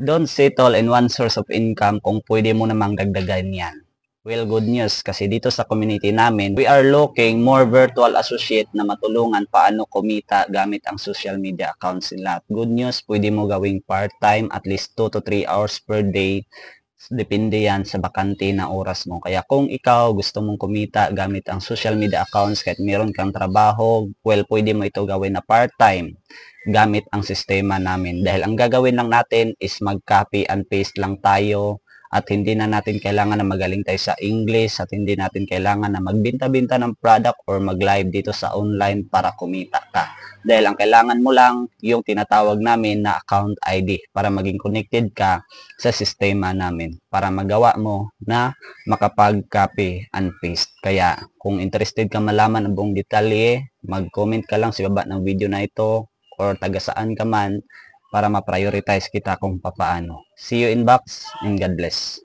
Don't settle in one source of income kung pwede mo namang dagdagan yan. Well, good news kasi dito sa community namin, we are looking more virtual associate na matulungan paano kumita gamit ang social media accounts nila. Good news, pwede mo gawing part-time at least 2 to 3 hours per day. Depende yan sa bakante na oras mo. Kaya kung ikaw gusto mong kumita gamit ang social media accounts kahit meron kang trabaho, well, pwede mo ito gawin na part-time gamit ang sistema namin. Dahil ang gagawin lang natin is mag-copy and paste lang tayo at hindi na natin kailangan na magaling tayo sa English at hindi natin kailangan na magbinta-binta ng product or mag-live dito sa online para kumita ka. Dahil ang kailangan mo lang yung tinatawag namin na account ID para maging connected ka sa sistema namin para magawa mo na makapag-copy and paste. Kaya kung interested ka malaman ang buong detalye, mag-comment ka lang sa baba ng video na ito or taga saan ka man para ma-prioritize kita kung papaano. See you in box and God bless.